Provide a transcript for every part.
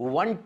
1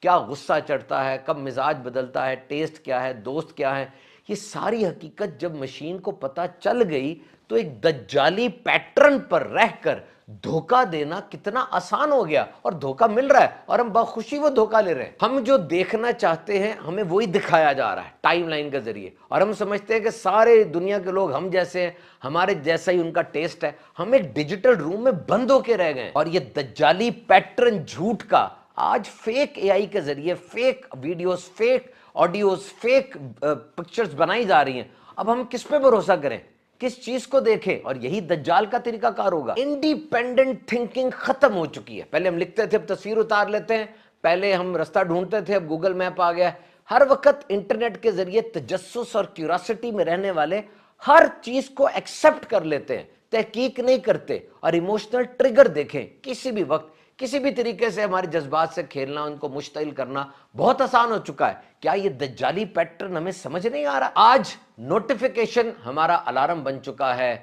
کیا غصہ چڑھتا ہے، کب مزاج بدلتا ہے، ٹیسٹ کیا ہے، دوست کیا ہے، یہ ساری حقیقت جب مشین کو پتہ چل گئی تو ایک دجالی پیٹرن پر رہ کر دھوکہ دینا کتنا آسان ہو گیا، اور دھوکہ مل رہا ہے اور ہم بخوشی وہ دھوکہ لے رہے ہیں۔ ہم جو دیکھنا چاہتے ہیں ہمیں وہی دکھایا جا رہا ہے ٹائم لائن کے ذریعے، اور ہم سمجھتے ہیں کہ سارے دنیا کے لوگ ہم جیسے ہیں، ہمارے جیسا ہی ان کا ٹیسٹ ہے۔ ہم ایک ڈیجیٹل روم میں بند ہو کے رہ گئے ہیں، اور یہ دجالی پیٹرن جھوٹ کا آج فیک اے آئی کے ذریعے fake videos, fake audios, fake pictures بنائی جا رہی ہیں۔ اب ہم کس پہ بھروسہ کریں، کس چیز کو دیکھیں؟ اور یہی دجال کا طریقہ کار ہوگا۔ انڈیپینڈنٹ تھنکنگ ختم ہو چکی ہے۔ پہلے ہم لکھتے تھے، اب تصویر اتار لیتے ہیں، پہلے ہم رستہ ڈھونڈتے تھے، اب گوگل میپ آ گیا ہے۔ ہر وقت انٹرنیٹ کے ذریعے تجسس اور کیوراسٹی میں رہنے والے ہر چیز کو ایکسپٹ کر لیتے ہیں، تحقیق نہیں کرتے، اور ایموشنل ٹریگر دیکھیں کسی بھی وقت کسی بھی طریقے سے ہمارے جذبات سے کھیلنا، ان کو مشتعل کرنا بہت آسان ہو چکا ہے۔ کیا یہ دجالی پیٹرن ہمیں سمجھ نہیں آ رہا؟ آج نوٹیفیکیشن ہمارا الارم بن چکا ہے،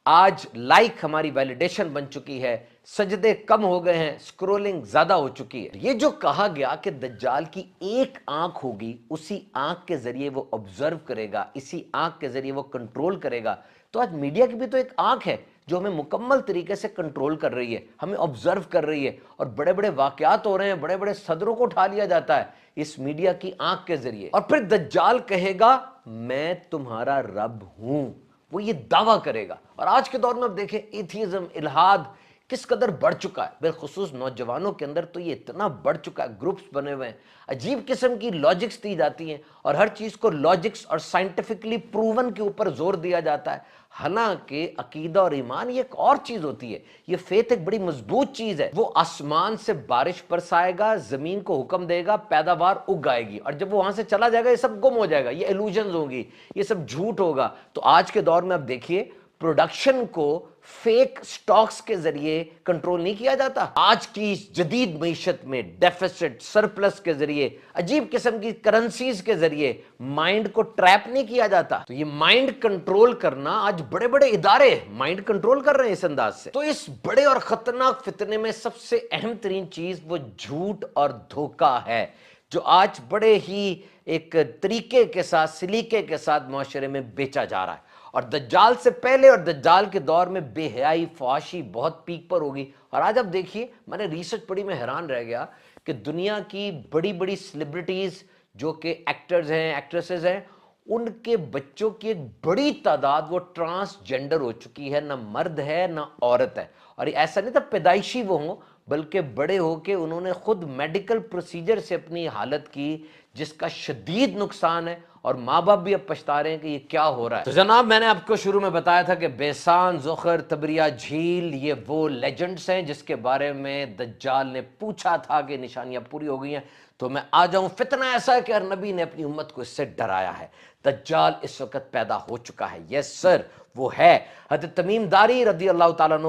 آج لائک ہماری ویلیڈیشن بن چکی ہے، سجدے کم ہو گئے ہیں، سکرولنگ زیادہ ہو چکی ہے۔ یہ جو کہا گیا کہ دجال کی ایک آنکھ ہوگی، اسی آنکھ کے ذریعے وہ آبزرو کرے گا، اسی آنکھ کے ذریعے وہ کنٹرول کرے گا، تو آج میڈیا کی بھی تو ایک آنکھ ہے جو ہمیں مکمل طریقے سے کنٹرول کر رہی ہے، ہمیں آبزرو کر رہی ہے، اور بڑے بڑے واقعات ہو رہے ہیں، بڑے بڑے صدروں کو اٹھا لیا جاتا ہے اس میڈیا کی آنکھ کے ذریعے۔ اور پھر دجال کہے گا میں تمہارا رب ہوں، وہ یہ دعویٰ کرے گا۔ اور آج کے دور میں اب دیکھیں ایتھیزم، الحاد کس قدر بڑھ چکا ہے، بالخصوص نوجوانوں کے اندر تو یہ اتنا بڑھ چکا ہے، گروپس بنے ہوئے ہیں، عجیب قسم کی لاجکس دی جاتی ہیں، اور ہر چیز کو لاجکس اور سائنٹیفکلی پروون کے اوپر زور دیا جاتا ہے۔ حالانکہ عقیدہ اور ایمان یہ ایک اور چیز ہوتی ہے، یہ فیتھ ایک بڑی مضبوط چیز ہے۔ وہ آسمان سے بارش برسائے گا، زمین کو حکم دے گا، پیداوار اگ آئے گی، اور جب وہ وہاں سے چلا جائے گا یہ سب گم ہو جائے گا، یہ ایلوژنز ہوگی، یہ سب جھوٹ ہوگا۔ تو آج کے دور میں اب دیکھیے پروڈکشن کو فیک سٹاکس کے ذریعے کنٹرول نہیں کیا جاتا۔ آج کی جدید معیشت میں ڈیفیسٹ، سرپلس کے ذریعے، عجیب قسم کی کرنسیز کے ذریعے مائنڈ کو ٹریپ نہیں کیا جاتا۔ تو یہ مائنڈ کنٹرول کرنا آج بڑے بڑے ادارے مائنڈ کنٹرول کر رہے ہیں اس انداز سے۔ تو اس بڑے اور خطرناک فتنے میں سب سے اہم ترین چیز وہ جھوٹ اور دھوکہ ہے، جو آج بڑے ہی ایک طریقے کے ساتھ، سلیقے کے ساتھ معاشرے میں بیچا جا رہا ہے۔ اور دجال سے پہلے اور دجال کے دور میں بے حیائی، فحاشی بہت پیک پر ہوگی۔ اور آج اب دیکھیے، میں نے ریسرچ پڑھی، میں حیران رہ گیا کہ دنیا کی بڑی بڑی سیلیبریٹیز جو کہ ایکٹرز ہیں، ایکٹریسز ہیں، ان کے بچوں کی ایک بڑی تعداد وہ ٹرانسجینڈر ہو چکی ہے، نہ مرد ہے نہ عورت ہے۔ اور ایسا نہیں تھا پیدائشی وہ ہوں، بلکہ بڑے ہو کے انہوں نے خود میڈیکل پروسیجر سے اپنی حالت کی، جس کا شدید نقصان ہے، اور ماں باپ بھی اب پچھتا رہے ہیں کہ یہ کیا ہو رہا ہے۔ تو جناب، میں نے آپ کو شروع میں بتایا تھا کہ بیسان، زخر، تبریہ جھیل یہ وہ لیجنڈز ہیں جس کے بارے میں دجال نے پوچھا تھا کہ نشانیاں پوری ہو گئی ہیں۔ تو میں آ جاؤں، فتنہ ایسا ہے کہ ہر نبی نے اپنی امت کو اس سے ڈرایا ہے۔ دجال اس وقت پیدا ہو چکا ہے، یس سر، وہ ہے۔ حضرت تمیم داری رضی اللہ تعالیٰ عنہ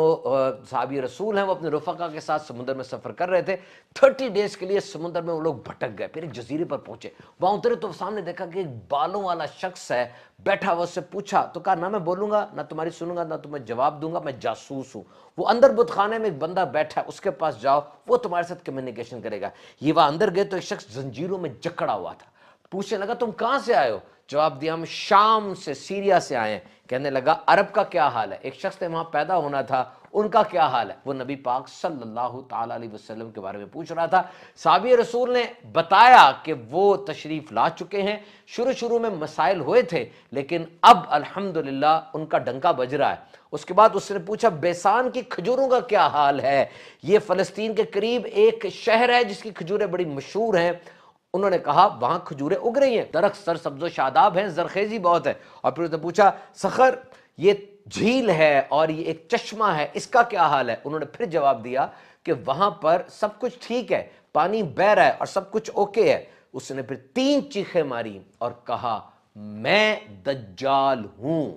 صحابی رسول ہیں، وہ اپنے رفقا کے ساتھ سمندر میں سفر کر رہے تھے۔ 30 ڈیز کے لیے سمندر میں وہ لوگ بھٹک گئے، پھر ایک جزیرے پر پہنچے، وہاں اترے تو سامنے دیکھا کہ ایک بالوں والا شخص ہے بیٹھا ہوا، اس سے پوچھا تو کہا نہ میں بولوں گا، نہ تمہاری سنوں گا، نہ تمہیں جواب دوں گا، میں جاسوس ہوں۔ وہ اندر بت خانے میں ایک بندہ بیٹھا ہے، اس کے پاس جاؤ، وہ تمہارے ساتھ کمیونیکیشن کرے گا۔ یہ وہاں اندر گئے تو ایک شخص زنجیروں میں جکڑا ہوا تھا، پوچھنے لگا تم کہاں سے آئے ہو؟ جواب دیا ہم شام سے، سیریا سے آئے ہیں۔ کہنے لگا عرب کا کیا حال ہے؟ ایک شخص نے وہاں پیدا ہونا تھا، ان کا کیا حال ہے؟ وہ نبی پاک صلی اللہ تعالیٰ علیہ وسلم کے بارے میں پوچھ رہا تھا۔ صحابی رسول نے بتایا کہ وہ تشریف لا چکے ہیں، شروع میں مسائل ہوئے تھے، لیکن اب الحمدللہ ان کا ڈنکا بج رہا ہے۔ اس کے بعد اس نے پوچھا بیسان کی کھجوروں کا کیا حال ہے؟ یہ فلسطین کے قریب ایک شہر ہے جس کی کھجوریں بڑی مشہور ہیں۔ انہوں نے کہا وہاں کھجوریں اگ رہی ہیں، درخت سر سبز و شاداب ہیں، زرخیزی بہت ہے۔ اور پھر اس نے پوچھا سخر، یہ جھیل ہے اور یہ ایک چشمہ ہے، اس کا کیا حال ہے؟ انہوں نے پھر جواب دیا کہ وہاں پر سب کچھ ٹھیک ہے، پانی بہ رہا ہے اور سب کچھ اوکے ہے۔ اس نے پھر 3 چیخیں ماری اور کہا میں دجال ہوں،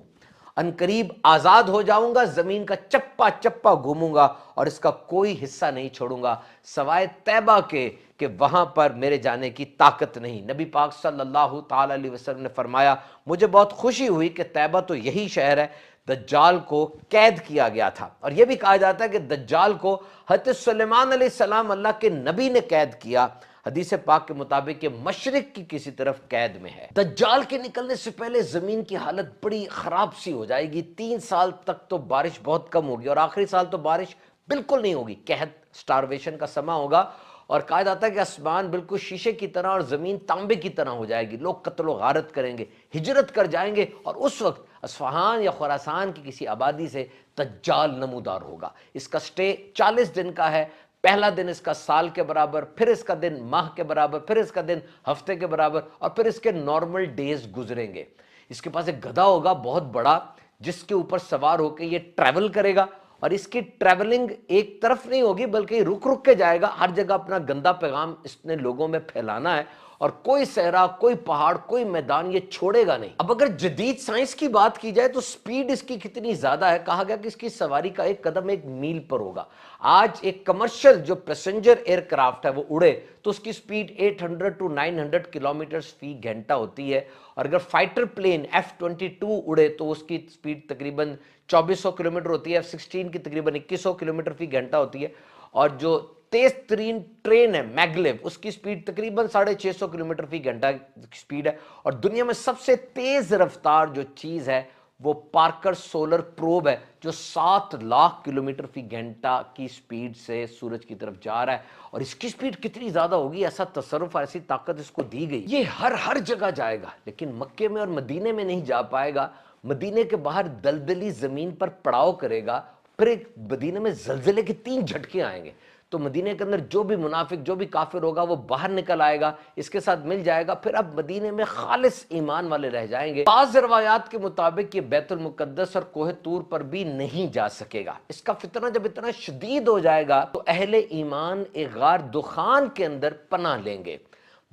ان قریب آزاد ہو جاؤں گا، زمین کا چپا چپا گھوموں گا اور اس کا کوئی حصہ نہیں چھوڑوں گا سوائے طیبہ کے، کہ وہاں پر میرے جانے کی طاقت نہیں۔ نبی پاک صلی اللہ تعالی علیہ وسلم نے فرمایا مجھے بہت خوشی ہوئی کہ طیبہ تو یہی شہر ہے۔ دجال کو قید کیا گیا تھا، اور یہ بھی کہا جاتا ہے کہ دجال کو حضرت سلیمان علیہ السلام اللہ کے نبی نے قید کیا۔ حدیث پاک کے مطابق یہ مشرق کی کسی طرف قید میں ہے۔ دجال کے نکلنے سے پہلے زمین کی حالت بڑی خراب سی ہو جائے گی، 3 سال تک تو بارش بہت کم ہوگی اور آخری سال تو بارش بالکل نہیں ہوگی، قحط سٹارویشن کا سما ہوگا، اور کہا جاتا ہے کہ آسمان بالکل شیشے کی طرح اور زمین تانبے کی طرح ہو جائے گی، لوگ قتل و غارت کریں گے، ہجرت کر جائیں گے، اور اس وقت اصفہان یا خراسان کی کسی آبادی سے دجال نمودار ہوگا۔ اس کا سٹے 40 دن کا ہے، پہلا دن اس کا سال کے برابر، پھر اس کا دن ماہ کے برابر، پھر اس کا دن ہفتے کے برابر، اور پھر اس کے نارمل ڈیز گزریں گے۔ اس کے پاس ایک گدھا ہوگا بہت بڑا، جس کے اوپر سوار ہو کے یہ ٹریول کرے گا، اور اس کی ٹریولنگ ایک طرف نہیں ہوگی بلکہ رک رک کے جائے گا، ہر جگہ اپنا گندا پیغام اس نے لوگوں میں پھیلانا ہے، اور کوئی صحرا، کوئی پہاڑ، کوئی میدان یہ چھوڑے گا نہیں۔ اب اگر جدید سائنس کی بات کی جائے تو سپیڈ اس کی کتنی زیادہ ہے، کہا گیا کہ اس کی سواری کا ایک قدم 1 میل پر ہوگا۔ آج ایک کمرشل جو پیسنجر ایئر کرافٹ ہے وہ اڑے تو اس کی سپیڈ 800 to 900 کلومیٹر فی گھنٹہ ہوتی ہے، اور اگر فائٹر پلین F-22 اڑے تو اس کی سپیڈ تقریباً 2400 کلومیٹر ہوتی ہے، F-16 کی تقریباً 2100 کلومیٹر فی گھنٹہ ہوتی ہے، اور جو تیز ترین ٹرین ہے میگلیو، اس کی سپیڈ تقریباً 650 کلومیٹر فی گھنٹہ کی سپیڈ ہے، اور دنیا میں سب سے تیز رفتار جو چیز ہے وہ پارکر سولر پروب ہے، جو 7 لاکھ کلومیٹر فی گھنٹہ کی سپیڈ سے سورج کی طرف جا رہا ہے، اور اس کی سپیڈ کتنی زیادہ ہوگی، ایسا تصرف، ایسی طاقت اس کو دی گئی، یہ ہر جگہ جائے گا، لیکن مکے میں اور مدینے میں نہیں جا پائے گا۔ مدینے کے باہر دلدلی زمین پر پڑاؤ کرے گا، پھر ایک مدینے میں زلزلے کے 3 جھٹکے آئیں گے، تو مدینے کے اندر جو بھی منافق، جو بھی کافر ہوگا وہ باہر نکل آئے گا، اس کے ساتھ مل جائے گا، پھر اب مدینے میں خالص ایمان والے رہ جائیں گے۔ بعض روایات کے مطابق یہ بیت المقدس اور کوہ طور پر بھی نہیں جا سکے گا۔ اس کا فتنہ جب اتنا شدید ہو جائے گا تو اہل ایمان ایک غار دخان کے اندر پناہ لیں گے،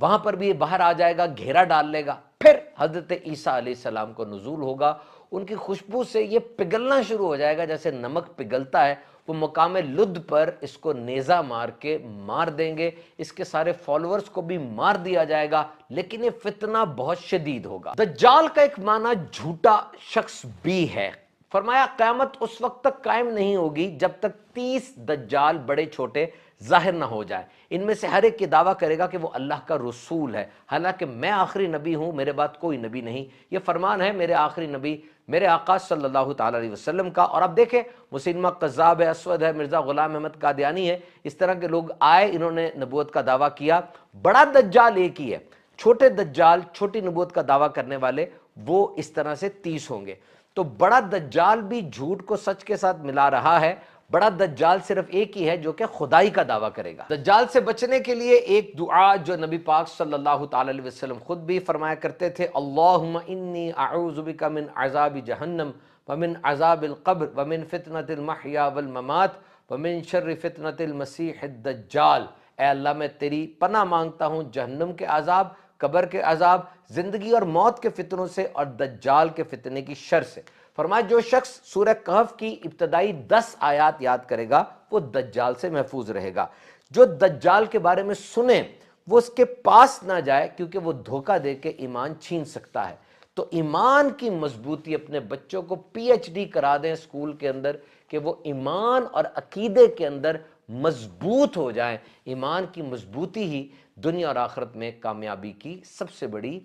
وہاں پر بھی یہ باہر آ جائے گا، گھیرا ڈال لے گا، پھر حضرت عیسیٰ علیہ السلام کو نزول ہوگا، ان کی خوشبو سے یہ پگھلنا شروع ہو جائے گا جیسے نمک پگھلتا ہے، وہ مقام لد پر اس کو نیزہ مار کے مار دیں گے، اس کے سارے فالورز کو بھی مار دیا جائے گا، لیکن یہ فتنہ بہت شدید ہوگا۔ دجال کا ایک معنی جھوٹا شخص بھی ہے، فرمایا قیامت اس وقت تک قائم نہیں ہوگی جب تک 30 دجال بڑے چھوٹے ظاہر نہ ہو جائے، ان میں سے ہر ایک یہ دعویٰ کرے گا کہ وہ اللہ کا رسول ہے، حالانکہ میں آخری نبی ہوں، میرے بعد کوئی نبی نہیں۔ یہ فرمان ہے میرے آخری نبی میرے آقا صلی اللہ تعالیٰ علیہ وسلم کا۔ اور اب دیکھیں مسلمہ قذاب ہے، اسود ہے، مرزا غلام احمد قادیانی ہے، اس طرح کے لوگ آئے، انہوں نے نبوت کا دعویٰ کیا۔ بڑا دجال ایک ہی ہے، چھوٹے دجال، چھوٹی نبوت کا دعویٰ کرنے والے وہ اس طرح سے 30 ہوں گے۔ تو بڑا دجال بھی جھوٹ کو سچ کے ساتھ ملا رہا ہے، بڑا دجال صرف ایک ہی ہے جو کہ خدائی کا دعویٰ کرے گا۔ دجال سے بچنے کے لیے ایک دعا جو نبی پاک صلی اللہ تعالی علیہ وسلم خود بھی فرمایا کرتے تھے، اللہم انی اعوذ بک من عذاب جہنم ومن عذاب القبر ومن فتنة المحیا والممات ومن شر فتنة المسیح الدجال۔ اے اللہ میں تیری پناہ مانگتا ہوں جہنم کے عذاب، قبر کے عذاب، زندگی اور موت کے فتنوں سے، اور دجال کے فتنے کی شر سے۔ فرمایا جو شخص سورہ کہف کی ابتدائی 10 آیات یاد کرے گا وہ دجال سے محفوظ رہے گا۔ جو دجال کے بارے میں سنے وہ اس کے پاس نہ جائے، کیونکہ وہ دھوکہ دے کے ایمان چھین سکتا ہے۔ تو ایمان کی مضبوطی، اپنے بچوں کو PhD کرا دیں اسکول کے اندر کہ وہ ایمان اور عقیدے کے اندر مضبوط ہو جائیں۔ ایمان کی مضبوطی ہی دنیا اور آخرت میں کامیابی کی سب سے بڑی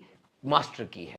ماسٹر کی ہے۔